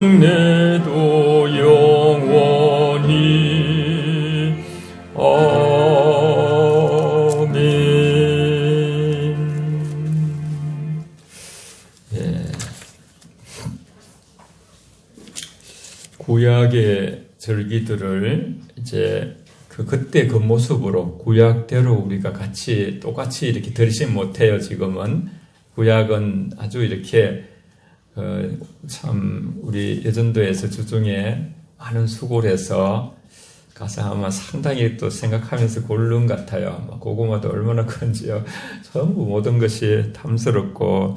내도 영원히 아멘. 예. 구약의 절기들을 이제 그때 그 모습으로 구약대로 우리가 똑같이 이렇게 들으시면 못해요. 지금은 구약은 아주 이렇게 참 우리 예전도에서 주중에 많은 수고를 해서 가서 아마 상당히 또 생각하면서 고른 것 같아요. 고구마도 얼마나 큰지요. 전부 모든 것이 탐스럽고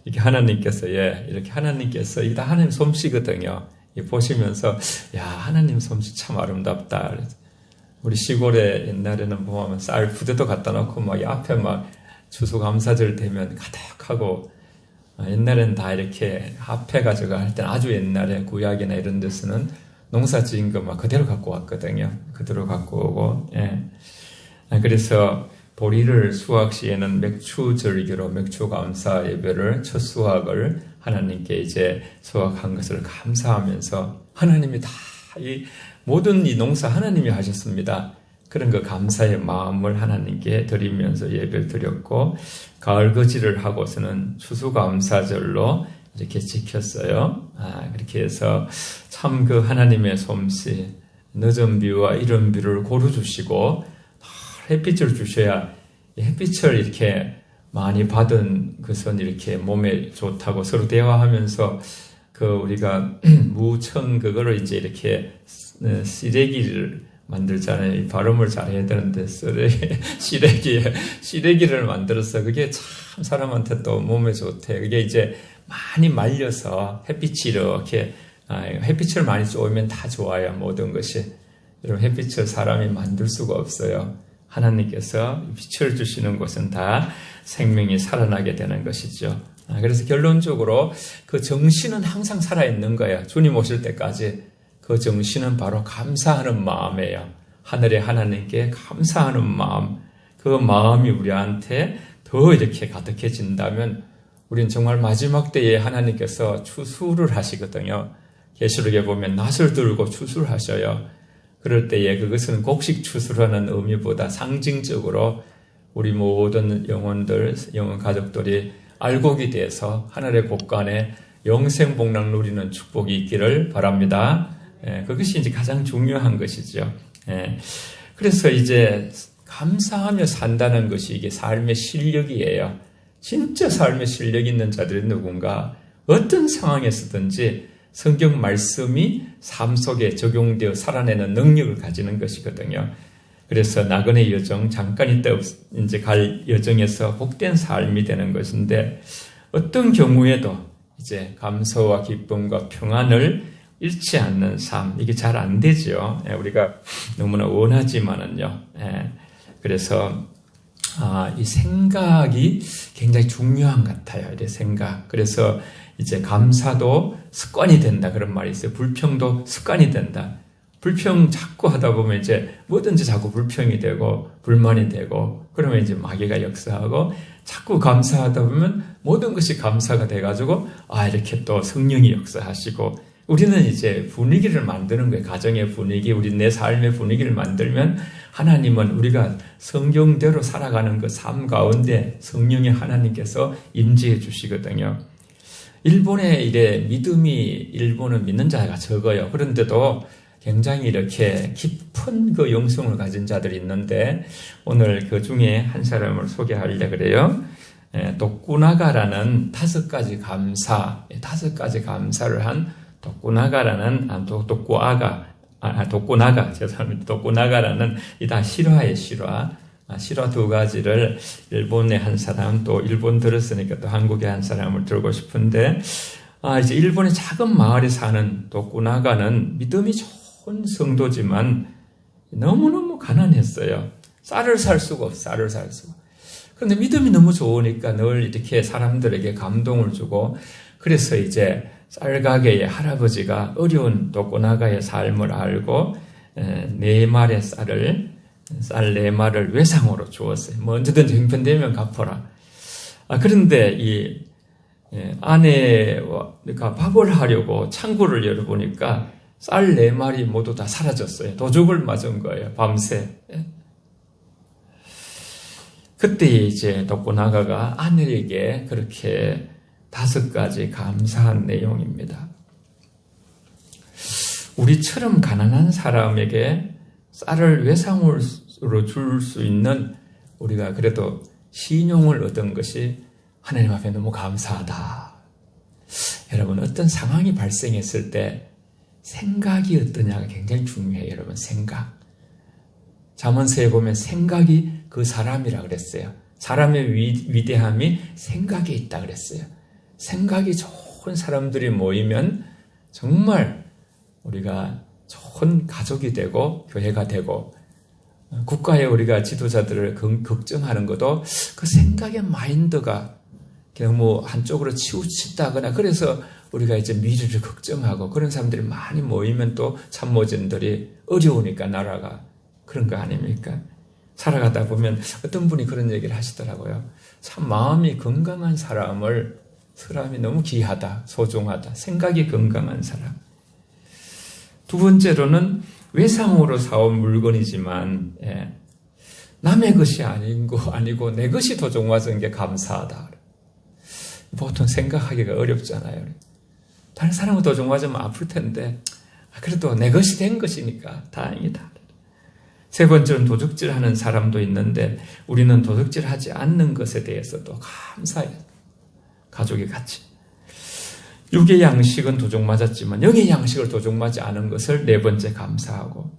이게 하나님께서 이렇게 하나님께서 이 다 하나님 솜씨거든요. 보시면서 하나님 솜씨 참 아름답다. 우리 시골에 옛날에는 보면 쌀 부대도 갖다 놓고 막 앞에 막 추수감사절 되면 가득하고 옛날엔 다 이렇게 합해가지고 할 때는 아주 옛날에 구약이나 이런 데서는 농사 지은 거 막 그대로 갖고 왔거든요. 그대로 갖고 오고, 그래서 보리를 수확 시에는 맥추절기로 맥추감사 예배를 첫 수확을 하나님께 이제 수확한 것을 감사하면서 하나님이 다 이 모든 이 농사 하나님이 하셨습니다. 그런 그 감사의 마음을 하나님께 드리면서 예배를 드렸고, 가을 거지를 하고서는 추수감사절로 이렇게 지켰어요. 그렇게 해서 참 그 하나님의 솜씨, 늦은 비와 이른 비를 고루 주시고 햇빛을 주셔야 햇빛을 이렇게 많이 받은 것은 이렇게 몸에 좋다고 서로 대화하면서 우리가 무청 그거를 이제 이렇게 시래기를 만들잖아요. 발음을 잘해야 되는데 시래기를 만들어서 그게 참 사람한테 또 몸에 좋대. 그게 이제 많이 말려서 햇빛이 이렇게 햇빛을 많이 쏘면 다 좋아요. 모든 것이. 여러분 햇빛을 사람이 만들 수가 없어요. 하나님께서 빛을 주시는 것은 다 생명이 살아나게 되는 것이죠. 그래서 결론적으로 그 정신은 항상 살아있는 거예요. 주님 오실 때까지. 그 정신은 바로 감사하는 마음이에요. 하늘의 하나님께 감사하는 마음. 그 마음이 우리한테 더 이렇게 가득해진다면 우린 정말 마지막 때에 하나님께서 추수를 하시거든요. 계시록에 보면 낫을 들고 추수를 하셔요. 그럴 때에 그것은 곡식 추수라는 의미보다 상징적으로 우리 모든 영혼 가족들이 알곡이 돼서 하늘의 곳간에 영생복락 누리는 축복이 있기를 바랍니다. 그것이 이제 가장 중요한 것이죠. 그래서 이제 감사하며 산다는 것이 이게 삶의 실력이에요. 진짜 삶의 실력 있는 자들이 누군가 어떤 상황에서든지 성경 말씀이 삶 속에 적용되어 살아내는 능력을 가지는 것이거든요. 그래서 나그네 여정, 잠깐 있다 이제 갈 여정에서 복된 삶이 되는 것인데 어떤 경우에도 이제 감사와 기쁨과 평안을 잃지 않는 삶, 이게 잘 안 되죠. 우리가 너무나 원하지만은요. 그래서 이 생각이 굉장히 중요한 것 같아요. 이 생각. 그래서 이제 감사도 습관이 된다 그런 말이 있어요. 불평도 습관이 된다. 불평 자꾸 하다 보면 이제 뭐든지 자꾸 불평이 되고 불만이 되고 그러면 이제 마귀가 역사하고 자꾸 감사하다 보면 모든 것이 감사가 돼가지고 이렇게 또 성령이 역사하시고 우리는 이제 분위기를 만드는 거예요. 가정의 분위기, 우리 내 삶의 분위기를 만들면 하나님은 우리가 성경대로 살아가는 그 삶 가운데 성령의 하나님께서 임재해 주시거든요. 일본의 일본은 믿는 자가 적어요. 그런데도 굉장히 이렇게 깊은 그 영성을 가진 자들이 있는데 오늘 그 중에 한 사람을 소개하려고 그래요. 도쿠나가라는 5가지 감사를 한 도쿠나가라는 이 다 실화예요, 실화. 실화 2가지를 일본의 한 사람, 또 일본 들었으니까 또 한국의 한 사람을 들고 싶은데, 이제 일본의 작은 마을에 사는 도쿠나가는 믿음이 좋은 성도지만 너무너무 가난했어요. 쌀을 살 수가 없어, 쌀을 살 수가. 그런데 믿음이 너무 좋으니까 늘 이렇게 사람들에게 감동을 주고, 그래서 이제 쌀가게의 할아버지가 어려운 도쿠나가의 삶을 알고 4마리의 쌀 4마리를 외상으로 주었어요. 뭐 언제든지 형편되면 갚아라. 그런데 이 아내가 밥을 하려고 창구를 열어보니까 쌀 4마리 모두 다 사라졌어요. 도둑을 맞은 거예요. 밤새. 그때 이제 독고나가가 아내에게 그렇게 5가지 감사한 내용입니다. 우리처럼 가난한 사람에게 쌀을 외상으로 줄 수 있는 우리가 그래도 신용을 얻은 것이 하나님 앞에 너무 감사하다. 여러분, 어떤 상황이 발생했을 때 생각이 어떠냐가 굉장히 중요해요. 여러분, 생각. 잠언서에 보면 생각이 그 사람이라 그랬어요. 사람의 위대함이 생각에 있다 그랬어요. 생각이 좋은 사람들이 모이면 정말 우리가 좋은 가족이 되고 교회가 되고, 국가에 우리가 지도자들을 걱정하는 것도 그 생각의 마인드가 너무 한쪽으로 치우친다거나, 그래서 우리가 이제 미래를 걱정하고, 그런 사람들이 많이 모이면 또 참모진들이 어려우니까 나라가 그런 거 아닙니까? 살아가다 보면 어떤 분이 그런 얘기를 하시더라고요. 참 마음이 건강한 사람이 너무 귀하다, 소중하다. 생각이 건강한 사람. 두 번째로는 외상으로 사온 물건이지만 남의 것이 아니고 내 것이 도둑맞은 게 감사하다. 보통 생각하기가 어렵잖아요. 다른 사람은 도둑맞으면 아플 텐데 그래도 내 것이 된 것이니까 다행이다. 세 번째는 도둑질하는 사람도 있는데 우리는 도둑질하지 않는 것에 대해서도 감사해요. 가족이 같이. 육의 양식은 도둑맞았지만 영의 양식을 도둑맞지 않은 것을 네 번째 감사하고,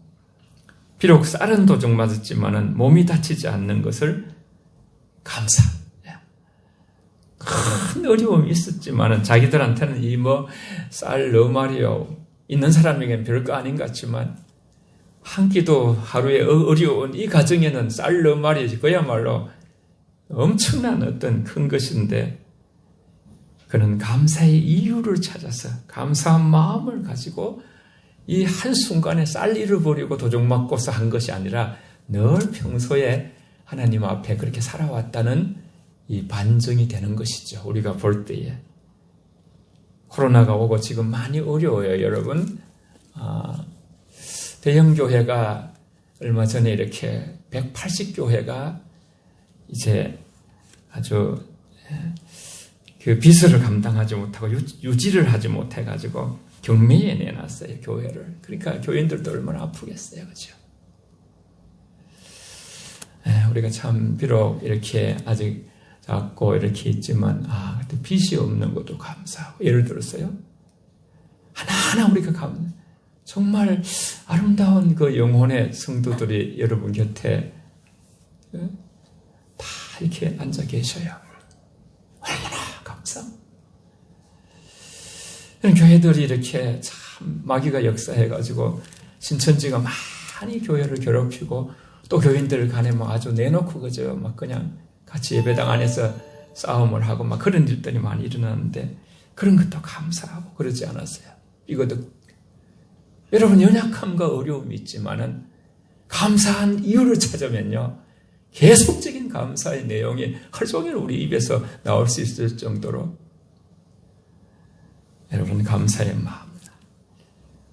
비록 쌀은 도둑맞았지만 몸이 다치지 않는 것을 감사. 큰 어려움이 있었지만 자기들한테는 쌀 4마리요 있는 사람에게는 별거 아닌 것 같지만 한 끼도 하루에 어려운 이 가정에는 쌀 4마리 그야말로 엄청난 어떤 큰 것인데, 그는 감사의 이유를 찾아서 감사한 마음을 가지고 이 한순간에 쌀 잃어버리고 도둑맞고서 한 것이 아니라 늘 평소에 하나님 앞에 그렇게 살아왔다는 이 반증이 되는 것이죠. 우리가 볼 때에. 코로나가 오고 지금 많이 어려워요, 여러분. 대형교회가 얼마 전에 이렇게 180교회가 이제 아주 그 비서를 감당하지 못하고 유지를 하지 못해가지고 경매에 내놨어요, 교회를. 그러니까 교인들도 얼마나 아프겠어요, 그죠? 우리가 참 비록 이렇게 아직 작고 이렇게 있지만 그때 빚이 없는 것도 감사하고, 예를 들었어요. 하나하나 우리가 정말 아름다운 그 영혼의 성도들이 여러분 곁에 다 이렇게 앉아 계셔요. 얼마나 감사합니다. 교회들이 이렇게 참 마귀가 역사해가지고 신천지가 많이 교회를 괴롭히고 또 교인들을 간에 아주 내놓고 그저 그냥 같이 예배당 안에서 싸움을 하고 그런 일들이 많이 일어나는데, 그런 것도 감사하고 그러지 않았어요. 이것도 여러분 연약함과 어려움이 있지만은 감사한 이유를 찾으면요, 계속적인 감사의 내용이 하루 종일 우리 입에서 나올 수 있을 정도로 여러분 감사의 마음.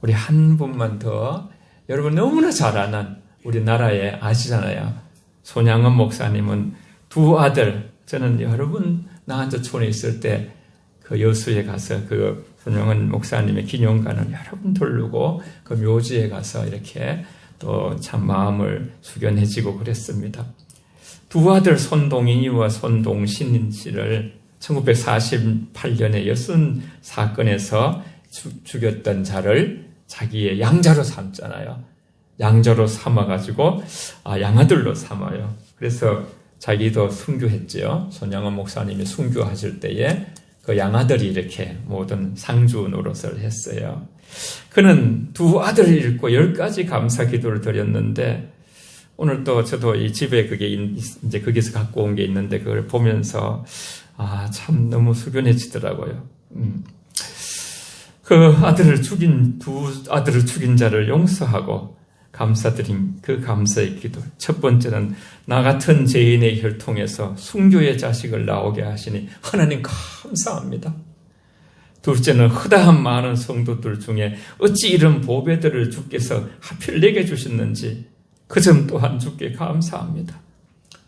우리 한 분만 더, 여러분 너무나 잘 아는 우리나라에 아시잖아요. 손양은 목사님은 두 아들, 저는 여러분 나한저촌에 있을 때 그 여수에 가서 그 손양은 목사님의 기념관을 여러 번 돌르고 그 묘지에 가서 이렇게 또 참 마음을 숙연해지고 그랬습니다. 두 아들 손동인이와 손동신 씨를 1948년에 여순 사건에서 죽였던 자를 자기의 양자로 삼잖아요. 양자로 삼아가지고 양아들로 삼아요. 그래서 자기도 순교했죠. 손양원 목사님이 순교하실 때에 그 양아들이 이렇게 모든 상주 노릇을 했어요. 그는 두 아들을 잃고 10가지 감사 기도를 드렸는데, 오늘 또 저도 이 집에 그게 이제 거기서 갖고 온 게 있는데 그걸 보면서 참 너무 숙연해지더라고요. 그 두 아들을 죽인 자를 용서하고 감사드린 그 감사의 기도. 첫 번째는 나 같은 죄인의 혈통에서 순교의 자식을 나오게 하시니 하나님 감사합니다. 둘째는 허다한 많은 성도들 중에 어찌 이런 보배들을 주께서 하필 내게 주셨는지 그 점 또한 주께 감사합니다.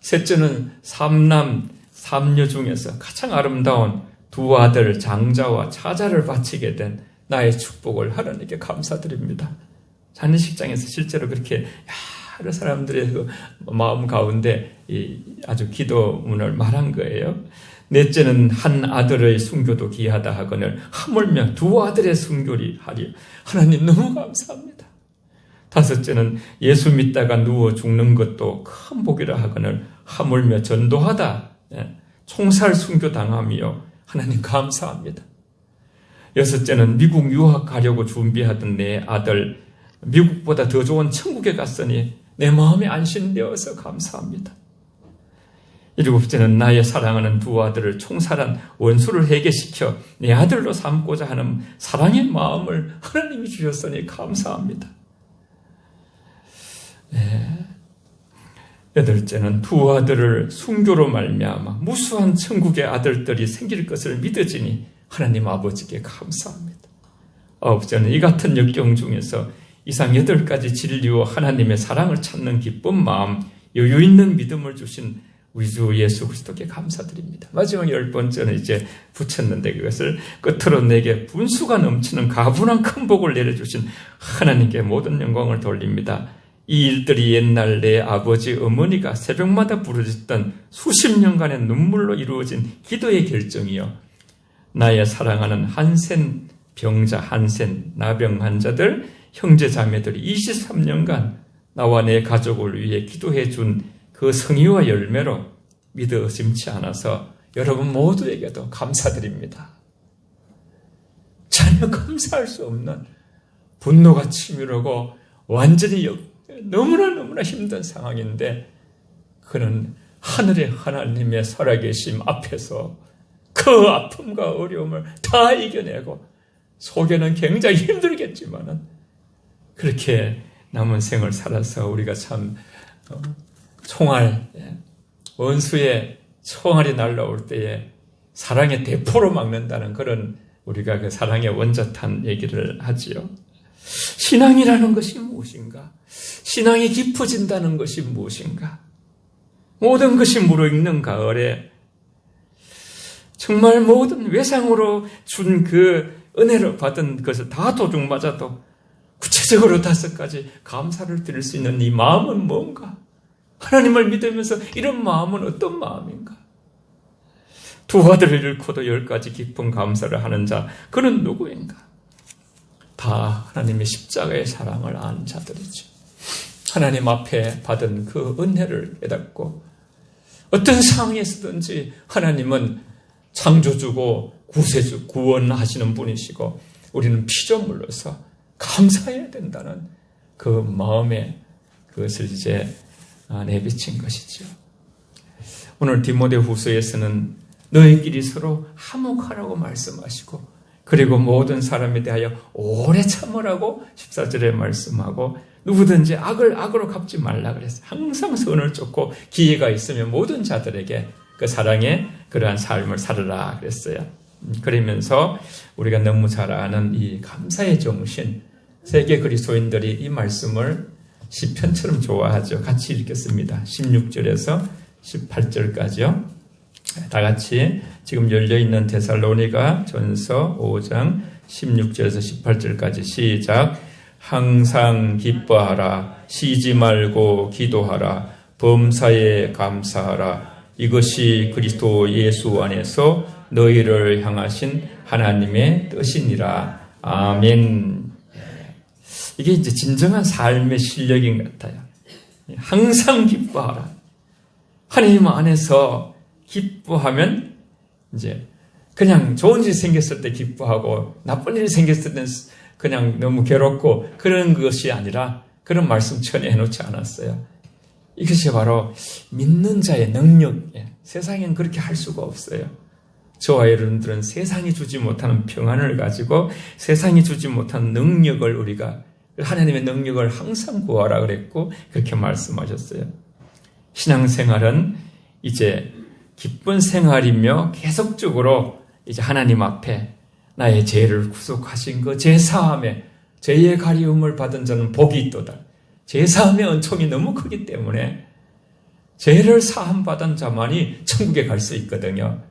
셋째는 삼남 삼녀 중에서 가장 아름다운 두 아들 장자와 차자를 바치게 된 나의 축복을 하나님께 감사드립니다. 장례식장에서 실제로 그렇게 여러 사람들의 그 마음 가운데 아주 기도문을 말한 거예요. 넷째는 한 아들의 순교도 귀하다 하거늘 하물며 두 아들의 순교리 하리. 하나님 너무 감사합니다. 다섯째는 예수 믿다가 누워 죽는 것도 큰 복이라 하거늘 하물며 전도하다 총살 순교 당함이요. 하나님 감사합니다. 여섯째는 미국 유학 가려고 준비하던 내 아들 미국보다 더 좋은 천국에 갔으니 내 마음이 안심되어서 감사합니다. 일곱째는 나의 사랑하는 두 아들을 총살한 원수를 해결시켜 내 아들로 삼고자 하는 사랑의 마음을 하나님이 주셨으니 감사합니다. 여덟째는 두 아들을 순교로 말미암아 무수한 천국의 아들들이 생길 것을 믿어지니 하나님 아버지께 감사합니다. 아홉째는 이 같은 역경 중에서 이상 8가지 진리와 하나님의 사랑을 찾는 기쁜 마음, 여유 있는 믿음을 주신 우리 주 예수 그리스도께 감사드립니다. 마지막 10번째는 이제 붙였는데 그것을 끝으로 내게 분수가 넘치는 가분한 큰 복을 내려주신 하나님께 모든 영광을 돌립니다. 이 일들이 옛날 내 아버지 어머니가 새벽마다 부르짖던 수십 년간의 눈물로 이루어진 기도의 결정이요. 나의 사랑하는 한센 병자, 한센 나병 환자들, 형제 자매들이 23년간 나와 내 가족을 위해 기도해 준 그 성의와 열매로 믿어 의심치 않아서 여러분 모두에게도 감사드립니다. 전혀 감사할 수 없는 분노가 치밀하고 완전히 너무나 힘든 상황인데 그는 하늘의 하나님의 살아계심 앞에서 그 아픔과 어려움을 다 이겨내고 속에는 굉장히 힘들겠지만은 그렇게 남은 생을 살아서 우리가 참 총알, 원수의 총알이 날라올 때에 사랑의 대포로 막는다는 그런 우리가 그 사랑의 원자탄 얘기를 하지요. 신앙이라는 것이 무엇인가? 신앙이 깊어진다는 것이 무엇인가? 모든 것이 무르익는 가을에 정말 모든 외상으로 준 그 은혜를 받은 것을 다 도둑맞아도 구체적으로 5가지 감사를 드릴 수 있는 이 마음은 뭔가? 하나님을 믿으면서 이런 마음은 어떤 마음인가? 두 아들을 잃고도 10가지 깊은 감사를 하는 자, 그는 누구인가? 다 하나님의 십자가의 사랑을 아는 자들이죠. 하나님 앞에 받은 그 은혜를 깨닫고 어떤 상황에서든지 하나님은 창조주고 구세주, 구원하시는 분이시고 우리는 피조물로서 감사해야 된다는 그 마음에 그것을 이제 내비친 것이죠. 오늘 디모데후서에서는 너희끼리 서로 화목하라고 말씀하시고 그리고 모든 사람에 대하여 오래 참으라고 14절에 말씀하고 누구든지 악을 악으로 갚지 말라 그랬어요. 항상 선을 쫓고 기회가 있으면 모든 자들에게 그 사랑의 그러한 삶을 살아라 그랬어요. 그러면서 우리가 너무 잘 아는 이 감사의 정신, 세계 그리스도인들이 이 말씀을 시편처럼 좋아하죠. 같이 읽겠습니다. 16절에서 18절까지요. 다 같이 지금 열려있는 데살로니가 전서 5장 16절에서 18절까지 시작. 항상 기뻐하라. 쉬지 말고 기도하라. 범사에 감사하라. 이것이 그리스도 예수 안에서 너희를 향하신 하나님의 뜻이니라. 아멘. 이게 이제 진정한 삶의 실력인 것 같아요. 항상 기뻐하라. 하나님 안에서 기뻐하면 이제 그냥 좋은 일이 생겼을 때 기뻐하고 나쁜 일이 생겼을 때는 그냥 너무 괴롭고 그런 것이 아니라 그런 말씀 전혀 해놓지 않았어요. 이것이 바로 믿는 자의 능력이에요. 세상엔 그렇게 할 수가 없어요. 저와 여러분들은 세상이 주지 못하는 평안을 가지고 세상이 주지 못한 능력을 우리가 하나님의 능력을 항상 구하라 그랬고 그렇게 말씀하셨어요. 신앙생활은 이제 기쁜 생활이며 계속적으로 이제 하나님 앞에 나의 죄를 구속하신 그 죄사함에 죄의 가리움을 받은 자는 복이 있도다. 죄사함의 은총이 너무 크기 때문에 죄를 사함받은 자만이 천국에 갈 수 있거든요.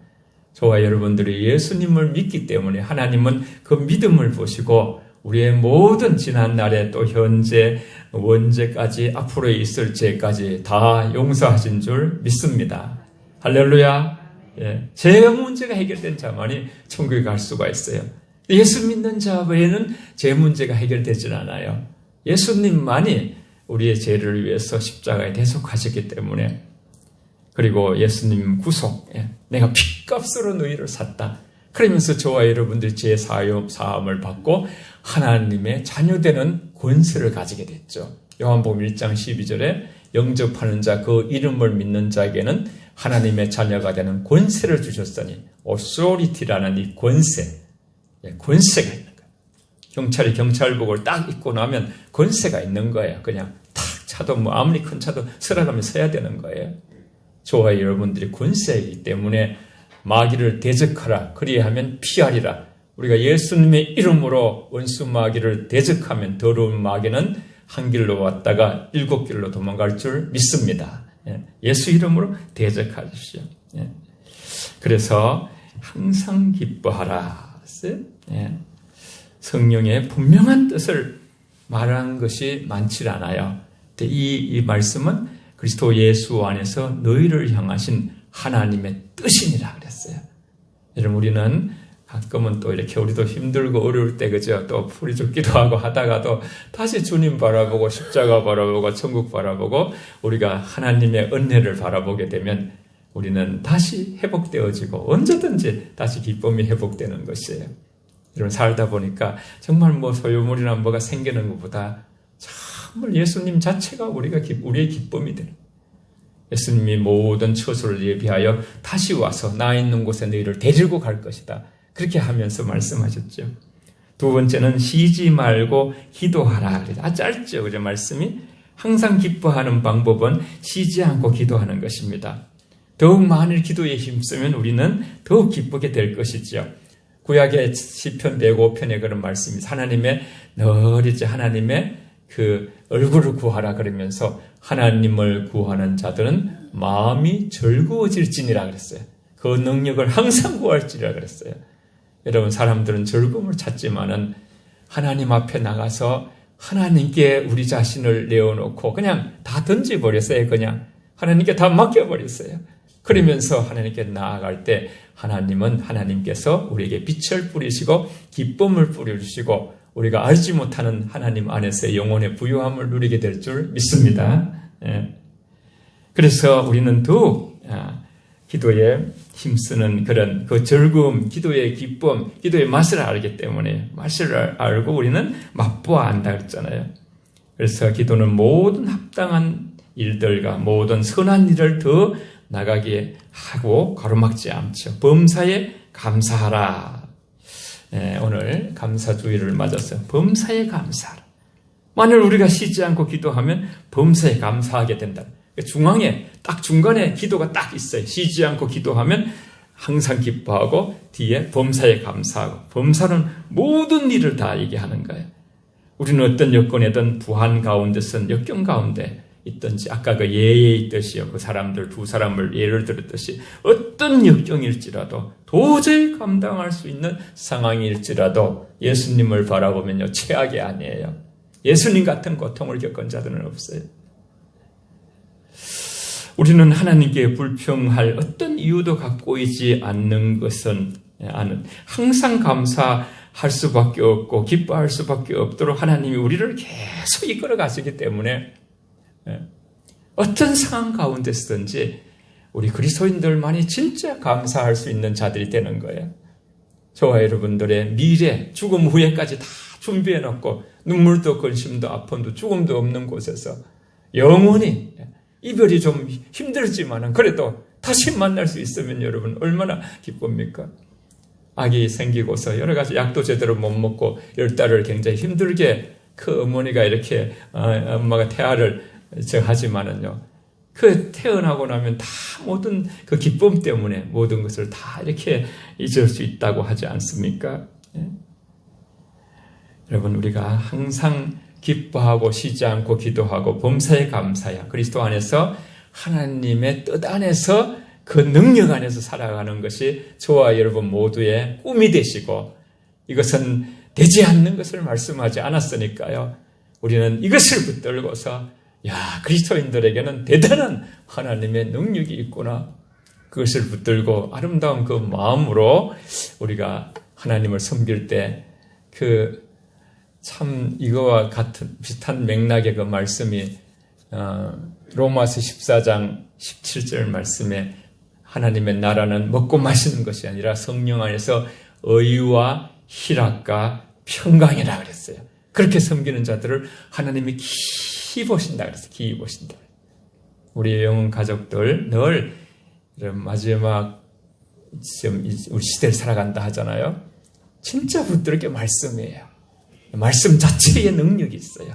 저와 여러분들이 예수님을 믿기 때문에 하나님은 그 믿음을 보시고 우리의 모든 지난 날에 또 현재 원죄까지 앞으로 있을 죄까지 다 용서하신 줄 믿습니다. 할렐루야. 예, 죄 문제가 해결된 자만이 천국에 갈 수가 있어요. 예수 믿는 자 외에는 죄 문제가 해결되질 않아요. 예수님만이 우리의 죄를 위해서 십자가에 대속하셨기 때문에, 그리고 예수님 구속, 내가 핏값으로 너희를 샀다. 그러면서 저와 여러분들이 죄 사함을 받고 하나님의 자녀되는 권세를 가지게 됐죠. 요한복음 1장 12절에 영접하는 자, 그 이름을 믿는 자에게는 하나님의 자녀가 되는 권세를 주셨으니, authority라는 이 권세, 권세가 있는 거예요. 경찰이 경찰복을 딱 입고 나면 권세가 있는 거예요. 그냥 탁 차도 뭐 아무리 큰 차도 서라가면 서야 되는 거예요. 저와 여러분들이 권세이기 때문에 마귀를 대적하라, 그리하면 피하리라. 우리가 예수님의 이름으로 원수 마귀를 대적하면 더러운 마귀는 한 길로 왔다가 7길로 도망갈 줄 믿습니다. 예수 이름으로 대적하십시오. 그래서 항상 기뻐하라. 성령의 분명한 뜻을 말하는 것이 많지 않아요. 이 말씀은 그리스도 예수 안에서 너희를 향하신 하나님의 뜻이니라 그랬어요. 여러분, 우리는 가끔은 또 이렇게 우리도 힘들고 어려울 때, 그죠? 또 풀이 죽기도 하고 하다가도 다시 주님 바라보고 십자가 바라보고 천국 바라보고 우리가 하나님의 은혜를 바라보게 되면 우리는 다시 회복되어지고 언제든지 다시 기쁨이 회복되는 것이에요. 여러분, 살다 보니까 정말 뭐 소유물이나 뭐가 생기는 것보다 정말 예수님 자체가 우리의 기쁨이 되는, 예수님이 모든 처소를 예비하여 다시 와서 나 있는 곳에 너희를 데리고 갈 것이다. 그렇게 하면서 말씀하셨죠. 두 번째는 쉬지 말고 기도하라. 아주 짧죠, 그죠? 말씀이 항상 기뻐하는 방법은 쉬지 않고 기도하는 것입니다. 더욱 많은 기도에 힘쓰면 우리는 더욱 기쁘게 될 것이죠. 구약의 시편 105편에 그런 말씀이, 하나님의 늘 이제 하나님의 그 얼굴을 구하라 그러면서 하나님을 구하는 자들은 마음이 즐거워질지니라 그랬어요. 그 능력을 항상 구할지라 그랬어요. 여러분, 사람들은 즐거움을 찾지만은 하나님 앞에 나가서 하나님께 우리 자신을 내어놓고 그냥 다 던져버렸어요. 그냥 하나님께 다 맡겨버렸어요. 그러면서 하나님께 나아갈 때 하나님은 하나님께서 우리에게 빛을 뿌리시고 기쁨을 뿌려주시고 우리가 알지 못하는 하나님 안에서의 영혼의 부유함을 누리게 될 줄 믿습니다. 그래서 우리는 더욱 기도에 힘쓰는 그런 그 즐거움, 기도의 기쁨, 기도의 맛을 알기 때문에, 맛을 알고 우리는 맛보아 안다 그랬잖아요. 그래서 기도는 모든 합당한 일들과 모든 선한 일을 더 나가게 하고 가로막지 않죠. 범사에 감사하라. 오늘 감사주의를 맞아서 범사에 감사하라. 만일 우리가 쉬지 않고 기도하면 범사에 감사하게 된다. 중앙에 딱 중간에 기도가 딱 있어요. 쉬지 않고 기도하면 항상 기뻐하고 뒤에 범사에 감사하고, 범사는 모든 일을 다 얘기하는 거예요. 우리는 어떤 여건이든 부한 가운데선 역경 가운데 있든지, 아까 그 예에 있듯이요, 그 사람들 두 사람을 예를 들었듯이 어떤 역경일지라도 도저히 감당할 수 있는 상황일지라도 예수님을 바라보면요, 최악이 아니에요. 예수님 같은 고통을 겪은 자들은 없어요. 우리는 하나님께 불평할 어떤 이유도 갖고 있지 않는 것은 항상 감사할 수밖에 없고 기뻐할 수밖에 없도록 하나님이 우리를 계속 이끌어 가시기 때문에 어떤 상황 가운데서든지 우리 그리스도인들만이 진짜 감사할 수 있는 자들이 되는 거예요. 저와 여러분들의 미래, 죽음 후에까지 다 준비해 놓고 눈물도 근심도 아픔도 죽음도 없는 곳에서 영원히, 이별이 좀 힘들지만 그래도 다시 만날 수 있으면 여러분 얼마나 기쁩니까? 아기 생기고서 여러 가지 약도 제대로 못 먹고 10달을 굉장히 힘들게 그 어머니가 이렇게 엄마가 태아를 하지만은요, 그 태어나고 나면 다 모든 그 기쁨 때문에 모든 것을 다 이렇게 잊을 수 있다고 하지 않습니까? 예? 여러분, 우리가 항상 기뻐하고 쉬지 않고 기도하고 범사에 감사야, 그리스도 안에서 하나님의 뜻 안에서 그 능력 안에서 살아가는 것이 저와 여러분 모두의 꿈이 되시고, 이것은 되지 않는 것을 말씀하지 않았으니까요. 우리는 이것을 붙들고서 그리스도인들에게는 대단한 하나님의 능력이 있구나, 그것을 붙들고 아름다운 그 마음으로 우리가 하나님을 섬길 때 참 이거와 같은 비슷한 맥락의 그 말씀이 로마서 14장 17절 말씀에 하나님의 나라는 먹고 마시는 것이 아니라 성령 안에서 의와 희락과 평강이라 그랬어요. 그렇게 섬기는 자들을 하나님이 기이 보신다 그랬어요. 기이 보신다. 우리 영혼 가족들 늘 이런 마지막 우리 시대를 살아간다 하잖아요. 진짜 붙들게 말씀이에요. 말씀 자체의 능력이 있어요.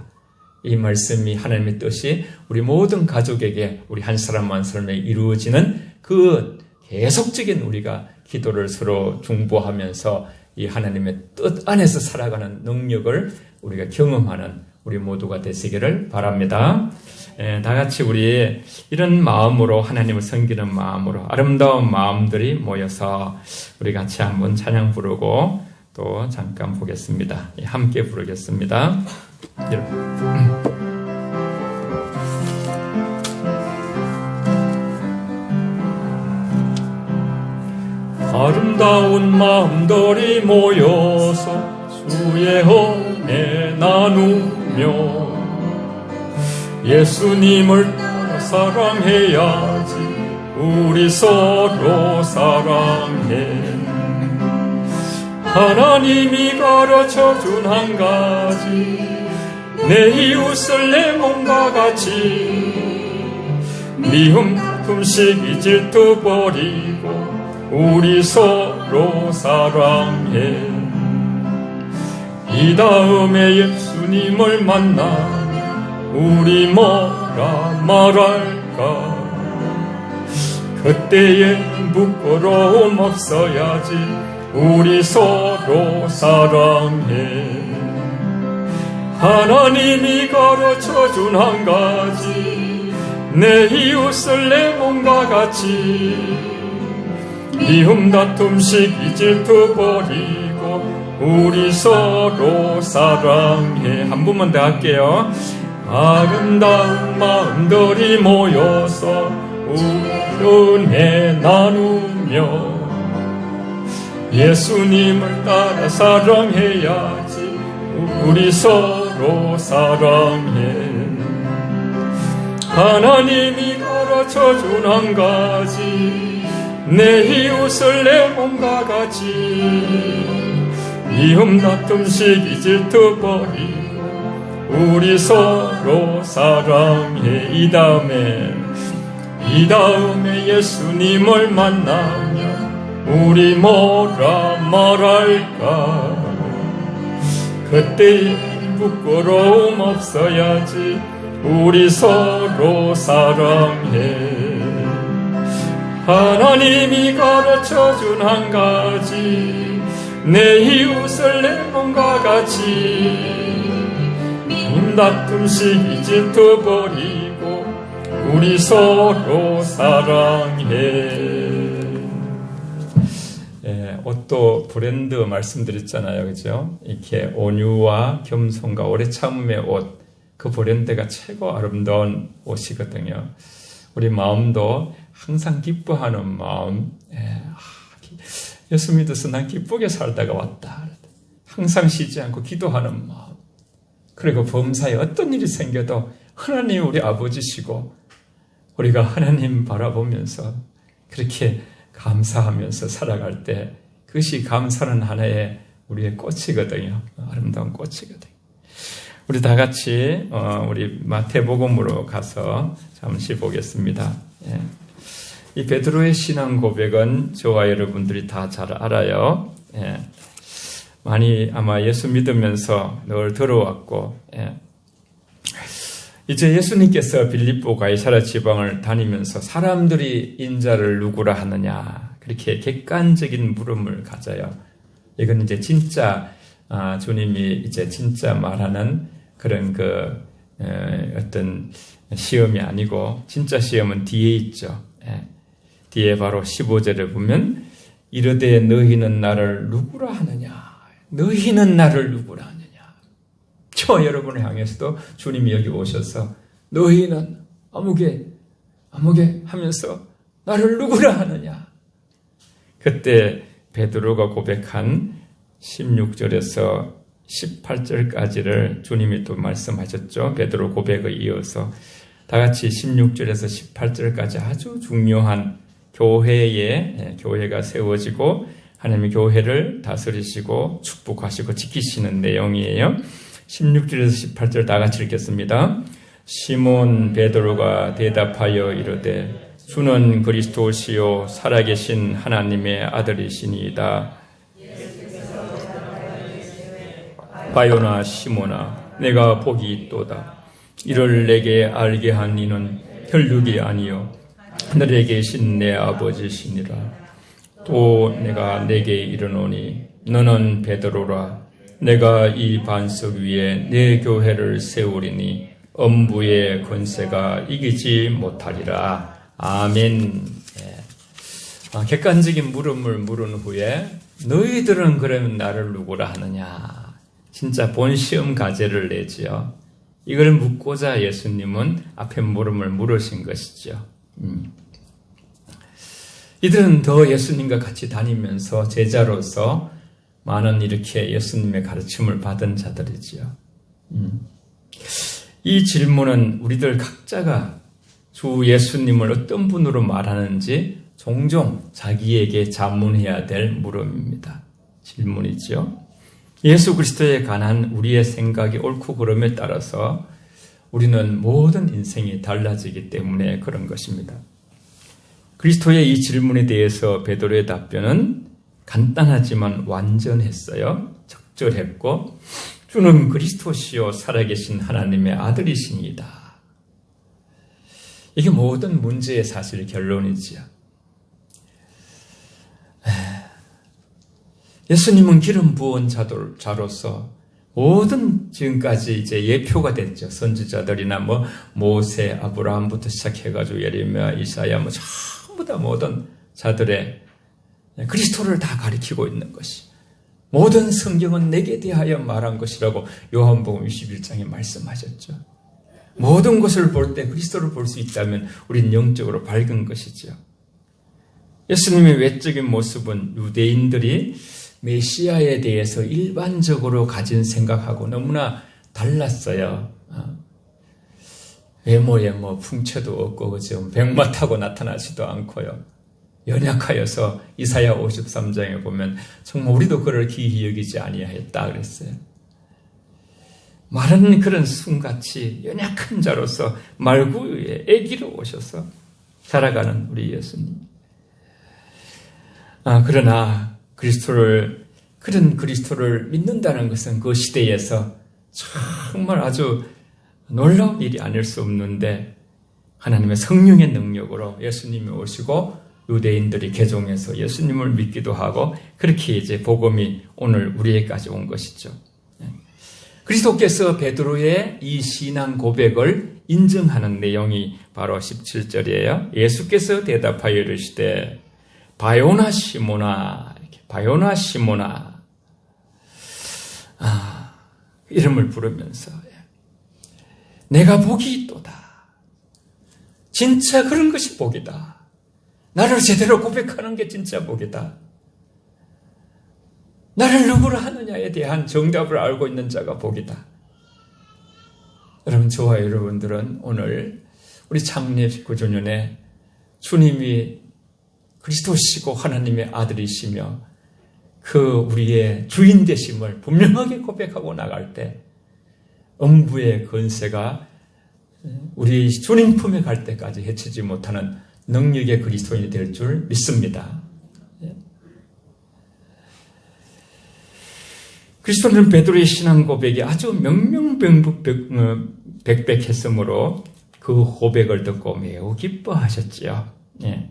이 말씀이 하나님의 뜻이 우리 모든 가족에게, 우리 한 사람 한 사람에게 이루어지는 그 계속적인 우리가 기도를 서로 중보하면서 이 하나님의 뜻 안에서 살아가는 능력을 우리가 경험하는 우리 모두가 되시기를 바랍니다. 다 같이 우리 이런 마음으로, 하나님을 섬기는 마음으로, 아름다운 마음들이 모여서 우리 같이 한번 찬양 부르고 또 잠깐 보겠습니다. 함께 부르겠습니다. 아름다운 마음들이 모여서 주의 은혜 나누며 예수님을 따라 사랑해야지. 우리 서로 사랑해. 하나님이 가르쳐준 한 가지, 내 이웃을 내 몸과 같이. 미움 다툼 시기 질투 버리고 우리 서로 사랑해. 이 다음에 예수님을 만나 우리 뭐라 말할까. 그때엔 부끄러움 없어야지. 우리 서로 사랑해. 하나님이 가르쳐준 한 가지, 내 이웃을 내 몸과 같이. 미움 다툼 시기 질투 버리고 우리 서로 사랑해. 한 번만 더 할게요. 아름다운 마음들이 모여서 은혜 나누며 예수님을 따라 사랑해야지. 우리 서로 사랑해. 하나님이 가르쳐준 한 가지, 내 이웃을 내 몸과 같이. 미움 다툼 시기 질투 버리고 우리 서로 사랑해. 이 다음에 예수님을 만나면 우리 뭐라 말할까. 그때 부끄러움 없어야지. 우리 서로 사랑해. 하나님이 가르쳐준 한 가지, 내 이웃을 내 몸과 같이. 미움 다툼 시기 질투 버리고 우리 서로 사랑해. 옷도 브랜드 말씀드렸잖아요. 그죠? 이렇게 온유와 겸손과 오래 참음의 옷, 그 브랜드가 최고 아름다운 옷이거든요. 우리 마음도 항상 기뻐하는 마음. 예수 믿어서 난 기쁘게 살다가 왔다. 항상 쉬지 않고 기도하는 마음. 그리고 범사에 어떤 일이 생겨도 하나님 우리 아버지시고 우리가 하나님 바라보면서 그렇게 감사하면서 살아갈 때 그것이 감사는 하나의 우리의 꽃이거든요. 아름다운 꽃이거든요. 우리 다 같이 우리 마태복음으로 가서 잠시 보겠습니다. 이 베드로의 신앙 고백은 저와 여러분들이 다 잘 알아요. 많이 아마 예수 믿으면서 늘 들어왔고, 이제 예수님께서 빌립보 가이사랴 지방을 다니면서 사람들이 인자를 누구라 하느냐, 그렇게 객관적인 물음을 가져요. 이건 이제 진짜 주님이 이제 진짜 말하는 그런 어떤 시험이 아니고, 진짜 시험은 뒤에 있죠. 뒤에 바로 15절에 보면 이르되 너희는 나를 누구라 하느냐. 너희는 나를 누구라 하느냐. 저와 여러분을 향해서도 주님이 여기 오셔서 너희는 아무개 하면서 나를 누구라 하느냐. 그때 베드로가 고백한 16절에서 18절까지를 주님이 또 말씀하셨죠. 베드로 고백에 이어서 다 같이 16절에서 18절까지 아주 중요한 교회가 세워지고 하나님의 교회를 다스리시고 축복하시고 지키시는 내용이에요. 16절에서 18절 다 같이 읽겠습니다. 시몬 베드로가 대답하여 이르되 주는 그리스도시요 살아계신 하나님의 아들이시니이다. 바요나 시몬아 내가 복이 있도다. 이를 내게 알게 한 이는 혈육이 아니요 하늘에 계신 내 아버지시니라. 또 내가 내게 이르노니 너는 베드로라. 내가 이 반석 위에 내 교회를 세우리니 엄부의 권세가 이기지 못하리라. 아멘. 객관적인 물음을 물은 후에 너희들은 그러면 나를 누구라 하느냐. 진짜 본시험 가제를 내지요. 이걸 묻고자 예수님은 앞에 물음을 물으신 것이죠. 이들은 더 예수님과 같이 다니면서 제자로서 많은 이렇게 예수님의 가르침을 받은 자들이지요. 이 질문은 우리들 각자가 주 예수님을 어떤 분으로 말하는지 종종 자기에게 자문해야 될 물음입니다. 질문이지요. 예수 그리스도에 관한 우리의 생각이 옳고 그름에 따라서 우리는 모든 인생이 달라지기 때문에 그런 것입니다. 그리스도의 이 질문에 대해서 베드로의 답변은 간단하지만 완전했어요. 적절했고 주는 그리스도시요 살아계신 하나님의 아들이시니이다. 이게 모든 문제의 사실 결론이지요. 예수님은 기름 부은 자로서 모든 지금까지 이제 예표가 됐죠. 선지자들이나 모세, 아브라함부터 시작해가지고 예레미야, 이사야 전부 다 모든 자들의 그리스도를 다 가리키고 있는 것이 모든 성경은 내게 대하여 말한 것이라고 요한복음 21장에 말씀하셨죠. 모든 것을 볼 때 그리스도를 볼 수 있다면 우린 영적으로 밝은 것이죠. 예수님의 외적인 모습은 유대인들이 메시아에 대해서 일반적으로 가진 생각하고 너무나 달랐어요. 외모에 풍채도 없고 그죠? 백마 타고 나타나지도 않고요. 연약하여서 이사야 53장에 보면 정말 우리도 그를 기이히 여기지 아니하였다 그랬어요. 마른 그런 숭같이 연약한 자로서 말구유에 아기로 오셔서 살아가는 우리 예수님. 그러나 그런 그리스도를 믿는다는 것은 그 시대에서 정말 아주 놀라운 일이 아닐 수 없는데 하나님의 성령의 능력으로 예수님이 오시고 유대인들이 개종해서 예수님을 믿기도 하고 그렇게 이제 복음이 오늘 우리에게까지 온 것이죠. 그리스도께서 베드로의 이 신앙 고백을 인정하는 내용이 바로 17절이에요. 예수께서 대답하여 이르시되 바요나 시모나 이름을 부르면서 내가 복이 있도다. 진짜 그런 것이 복이다. 나를 제대로 고백하는 게 진짜 복이다. 나를 누구로 하느냐에 대한 정답을 알고 있는 자가 복이다. 여러분, 저와 여러분들은 오늘 우리 창립 19주년에 주님이 그리스도시고 하나님의 아들이시며 그 우리의 주인 되심을 분명하게 고백하고 나갈 때 음부의 권세가 우리 주님 품에 갈 때까지 해치지 못하는 능력의 그리스도인이 될 줄 믿습니다. 그리스도는 베드로의 신앙 고백이 아주 명명백백했으므로 그 고백을 듣고 매우 기뻐하셨지요. 예.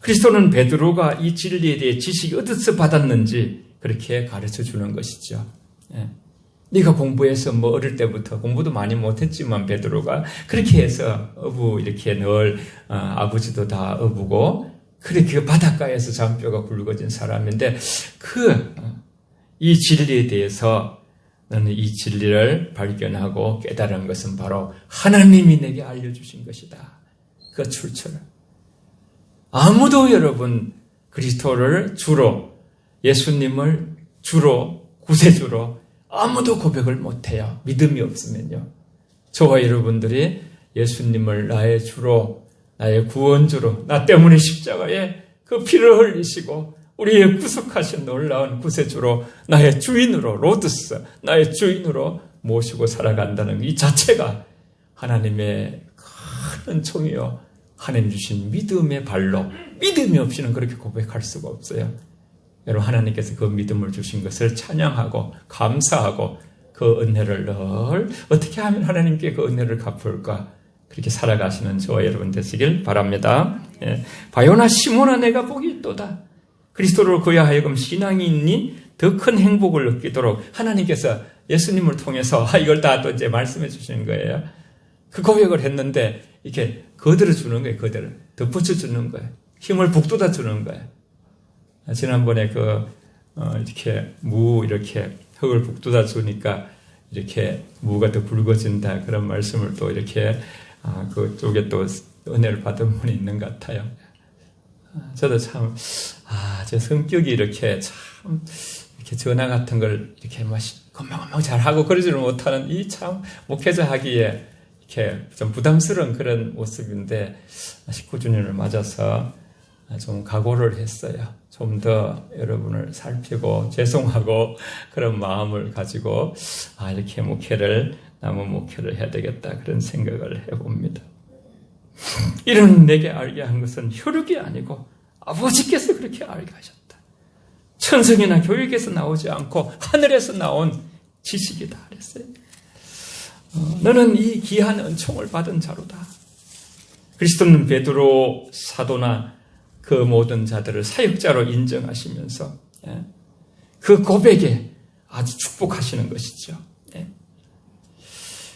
그리스도는 베드로가 이 진리에 대해 지식이 어디서 받았는지 그렇게 가르쳐 주는 것이죠. 예. 네가 공부해서 뭐 어릴 때부터 공부도 많이 못했지만 베드로가 그렇게 해서 어부 이렇게 늘 아버지도 다 어부고 그렇게 바닷가에서 잔뼈가 굵어진 사람인데 이 진리에 대해서 나는 이 진리를 발견하고 깨달은 것은 바로 하나님이 내게 알려주신 것이다. 그 출처를. 아무도 여러분 그리스도를 주로 예수님을 주로 구세주로 아무도 고백을 못해요. 믿음이 없으면요. 저와 여러분들이 예수님을 나의 주로 나의 구원주로 나 때문에 십자가에 그 피를 흘리시고 우리의 구속하신 놀라운 구세주로 나의 주인으로 로드스 나의 주인으로 모시고 살아간다는 이 자체가 하나님의 큰 총이요 하나님 주신 믿음의 발로 믿음이 없이는 그렇게 고백할 수가 없어요. 여러분 하나님께서 그 믿음을 주신 것을 찬양하고 감사하고 그 은혜를 늘 어떻게 하면 하나님께 그 은혜를 갚을까 그렇게 살아가시는 저와 여러분 되시길 바랍니다. 예. 바요나 시몬아 내가 복이 있도다. 그리스도를 그야 하여금 신앙이 있니 더 큰 행복을 얻기도록 하나님께서 예수님을 통해서 이걸 다 또 이제 말씀해 주시는 거예요. 그 고백을 했는데 이렇게 거들어 주는 거예요. 거들어 덧붙여 주는 거예요. 힘을 북돋아 주는 거예요. 지난번에 이렇게 이렇게 흙을 북돋아 주니까 이렇게 무가 더 굵어진다 그런 말씀을 또 이렇게 그쪽에 또 은혜를 받은 분이 있는 것 같아요. 저도 참 제 성격이 이렇게 참 이렇게 전화 같은 걸 이렇게 금방금방 잘하고 그러지를 못하는 이 참 목회자 하기에 이렇게 좀 부담스러운 그런 모습인데 19주년을 맞아서 좀 각오를 했어요. 좀 더 여러분을 살피고 죄송하고 그런 마음을 가지고 이렇게 남은 목회를 해야 되겠다 그런 생각을 해봅니다. 이런 내게 알게 한 것은 혈육이 아니고 아버지께서 그렇게 알게 하셨다. 천성이나 교육에서 나오지 않고 하늘에서 나온 지식이다 그랬어요. 너는 이 귀한 은총을 받은 자로다. 그리스도는 베드로 사도나 그 모든 자들을 사역자로 인정하시면서 그 고백에 아주 축복하시는 것이죠.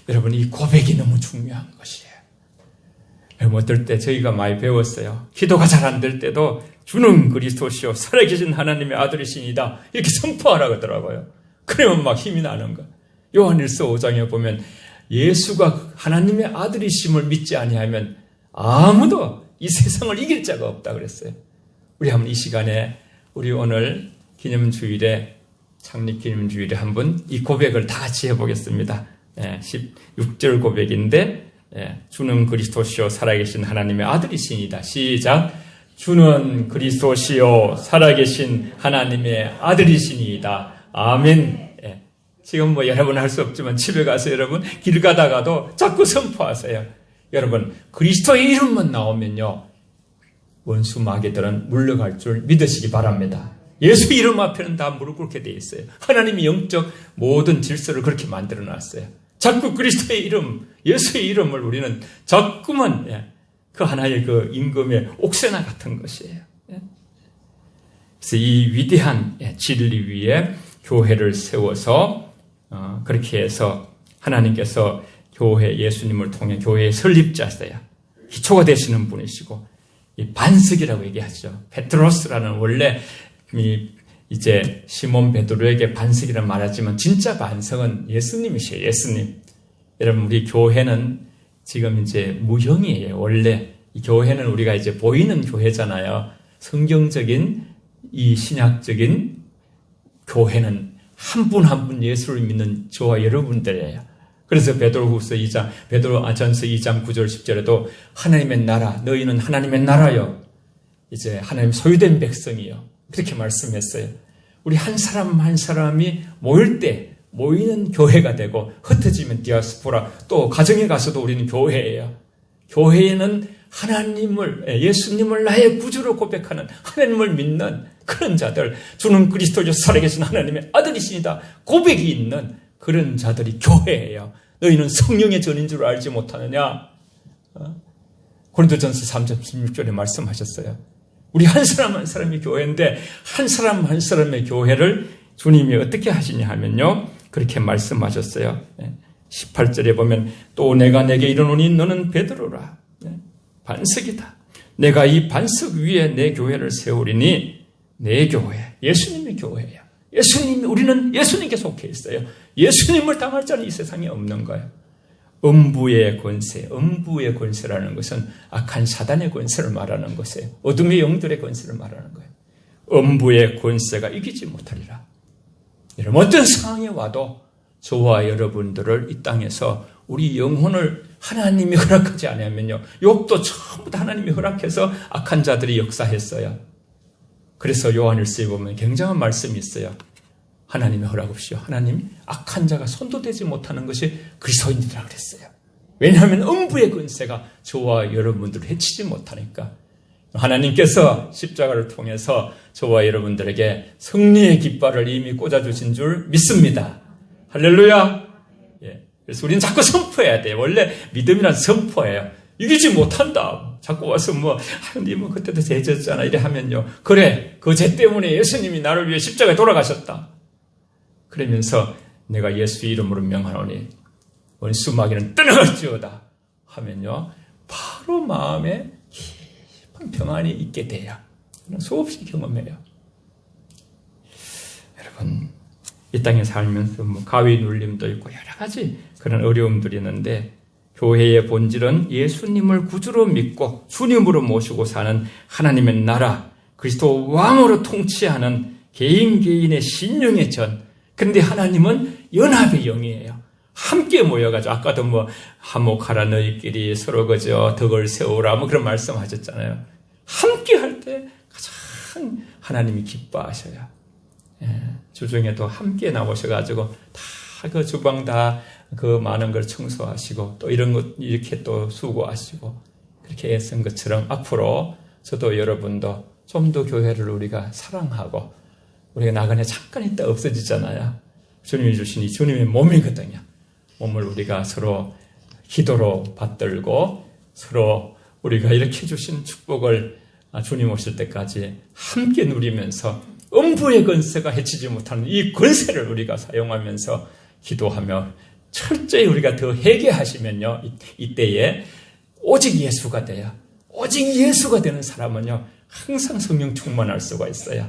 여러분 이 고백이 너무 중요한 것이에요. 어떨 때 저희가 많이 배웠어요. 기도가 잘 안 될 때도 주는 그리스도시요 살아계신 하나님의 아들이시니다 이렇게 선포하라고 하더라고요. 그러면 막 힘이 나는 거예요. 요한일서 5장에 보면 예수가 하나님의 아들이심을 믿지 아니하면 아무도 이 세상을 이길 자가 없다 그랬어요. 우리 한번 이 시간에 우리 오늘 기념주일에 창립기념주일에 한번 이 고백을 다 같이 해보겠습니다. 16절 고백인데 주는 그리스도시요 살아계신 하나님의 아들이시니다. 시작. 주는 그리스도시요 살아계신 하나님의 아들이시니다. 아멘. 지금 여러분 할 수 없지만 집에 가서 여러분 길 가다가도 자꾸 선포하세요. 여러분 그리스도의 이름만 나오면요 원수 마귀들은 물러갈 줄 믿으시기 바랍니다. 예수 이름 앞에는 다 무릎 꿇게 돼 있어요. 하나님이 영적 모든 질서를 그렇게 만들어 놨어요. 자꾸 그리스도의 이름, 예수의 이름을 우리는 자꾸만 그 하나의 그 임금의 옥새나 같은 것이에요. 그래서 이 위대한 진리 위에 교회를 세워서 그렇게 해서 하나님께서 교회 예수님을 통해 교회의 설립자세요. 기초가 되시는 분이시고 이 반석이라고 얘기하죠. 페트로스라는 원래 이제 시몬 베드로에게 반석이라는 말하지만 진짜 반석은 예수님이시에요. 예수님. 여러분 우리 교회는 지금 이제 무형이에요. 원래 이 교회는 우리가 이제 보이는 교회잖아요. 성경적인 이 신약적인 교회는 한 분 한 분 예수를 믿는 저와 여러분들이에요. 그래서 베드로전서 2장 9절 10절에도 하나님의 나라 너희는 하나님의 나라요 이제 하나님 소유된 백성이요 그렇게 말씀했어요. 우리 한 사람 한 사람이 모일 때 모이는 교회가 되고 흩어지면 디아스포라 또 가정에 가서도 우리는 교회예요. 교회에는 하나님을 예수님을 나의 구주로 고백하는 하나님을 믿는 그런 자들, 주는 그리스도요 살아계신 하나님의 아들이시니다 고백이 있는 그런 자들이 교회예요. 너희는 성령의 전인 줄 알지 못하느냐? 고린도전서 3장 16절에 말씀하셨어요. 우리 한 사람 한 사람이 교회인데 한 사람 한 사람의 교회를 주님이 어떻게 하시냐 하면요, 그렇게 말씀하셨어요. 18절에 보면 또 내가 내게 이르노니 너는 베드로라, 반석이다. 내가 이 반석 위에 내 교회를 세우리니 내 교회, 예수님의 교회예요. 우리는 예수님께 속해 있어요. 예수님을 당할 자는 이 세상에 없는 거예요. 음부의 권세라는 것은 악한 사단의 권세를 말하는 것이에요. 어둠의 영들의 권세를 말하는 거예요. 음부의 권세가 이기지 못하리라. 여러분, 어떤 상황이 와도 저와 여러분들을 이 땅에서 우리 영혼을 하나님이 허락하지 않으면요, 욥도 전부 다 하나님이 허락해서 악한 자들이 역사했어요. 그래서 요한일서에 보면 굉장한 말씀이 있어요. 하나님의 허락 없이요, 하나님 악한 자가 손도 대지 못하는 것이 그리스도인이라 그랬어요. 왜냐하면 음부의 권세가 저와 여러분들을 해치지 못하니까. 하나님께서 십자가를 통해서 저와 여러분들에게 승리의 깃발을 이미 꽂아주신 줄 믿습니다. 할렐루야. 그래서 우리는 자꾸 선포해야 돼요. 원래 믿음이란 선포예요. 이기지 못한다. 자꾸 와서 하나님은 그때도 죄졌잖아 이래 하면요, 그래, 그 죄 때문에 예수님이 나를 위해 십자가에 돌아가셨다. 그러면서 내가 예수 이름으로 명하노니 원수 마귀는 떠나갈지어다 하면요, 바로 마음에 깊은 평안이 있게 돼요. 수없이 경험해요. 여러분, 이 땅에 살면서 가위 눌림도 있고 여러 가지 그런 어려움들이 있는데, 교회의 본질은 예수님을 구주로 믿고 주님으로 모시고 사는 하나님의 나라, 그리스도 왕으로 통치하는 개인의 신령의 전. 그런데 하나님은 연합의 영이에요. 함께 모여가지고, 아까도 화목하라 너희끼리 서로 그저 덕을 세우라 그런 말씀하셨잖아요. 함께 할 때 가장 하나님이 기뻐하셔요. 주중에도 함께 나오셔가지고 다 그 주방 다 그 많은 걸 청소하시고 또 이런 것 이렇게 또 수고하시고 그렇게 애쓴 것처럼 앞으로 저도 여러분도 좀 더 교회를 우리가 사랑하고, 우리가 나그네 잠깐 있다 없어지잖아요. 주님이 주신 이 주님의 몸이거든요. 몸을 우리가 서로 기도로 받들고 서로 우리가 이렇게 주신 축복을 주님 오실 때까지 함께 누리면서 음부의 권세가 해치지 못하는 이 권세를 우리가 사용하면서 기도하며 철저히 우리가 더 회개하시면요, 이때에 오직 예수가 돼요. 오직 예수가 되는 사람은요, 항상 성령 충만할 수가 있어요.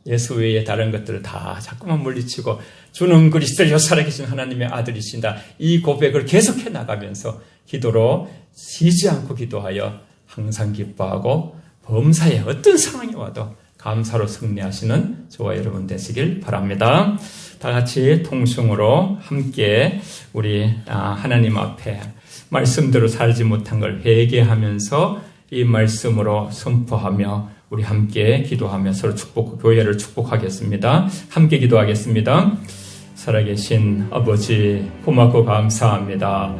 예수 외에 다른 것들을 다 자꾸만 물리치고 주는 그리스도요 살아계신 하나님의 아들이신다, 이 고백을 계속해 나가면서 기도로 쉬지 않고 기도하여 항상 기뻐하고 범사에 어떤 상황이 와도 감사로 승리하시는 저와 여러분 되시길 바랍니다. 다 같이 통성으로 함께 우리 하나님 앞에 말씀대로 살지 못한 걸 회개하면서 이 말씀으로 선포하며 우리 함께 기도하며 서로 교회를 축복하겠습니다. 함께 기도하겠습니다. 살아계신 아버지, 고맙고 감사합니다.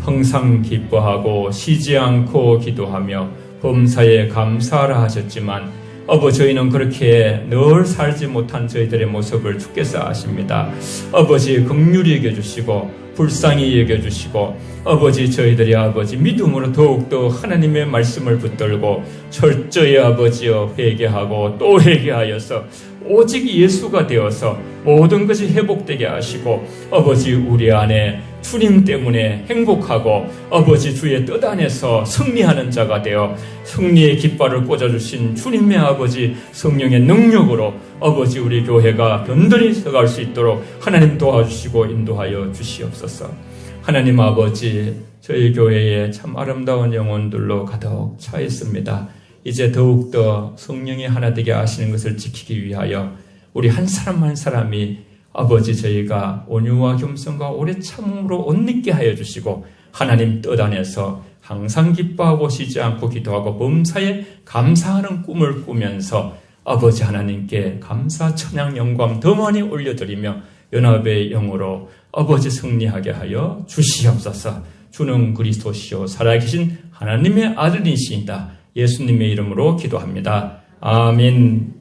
항상 기뻐하고 쉬지 않고 기도하며 범사에 감사하라 하셨지만, 아버지, 저희는 그렇게 늘 살지 못한 저희들의 모습을 주께서 아십니다. 아버지, 긍휼히 여겨주시고 불쌍히 여겨주시고, 아버지, 저희들이 아버지 믿음으로 더욱더 하나님의 말씀을 붙들고 철저히 아버지여 회개하고 또 회개하여서 오직 예수가 되어서 모든 것이 회복되게 하시고, 아버지, 우리 안에 주님 때문에 행복하고 아버지 주의 뜻 안에서 승리하는 자가 되어 승리의 깃발을 꽂아주신 주님의 아버지 성령의 능력으로 아버지 우리 교회가 든든히 서갈 수 있도록 하나님 도와주시고 인도하여 주시옵소서. 하나님 아버지, 저희 교회에 참 아름다운 영혼들로 가득 차 있습니다. 이제 더욱더 성령이 하나 되게 하시는 것을 지키기 위하여 우리 한 사람 한 사람이 아버지, 저희가 온유와 겸손과 오래 참음으로 옷 입게 하여 주시고 하나님 뜻 안에서 항상 기뻐하고 쉬지 않고 기도하고 범사에 감사하는 꿈을 꾸면서 아버지 하나님께 감사 찬양 영광 더 많이 올려드리며 연합의 영으로 아버지 승리하게 하여 주시옵소서. 주는 그리스도시요 살아계신 하나님의 아들이시다. 예수님의 이름으로 기도합니다. 아멘.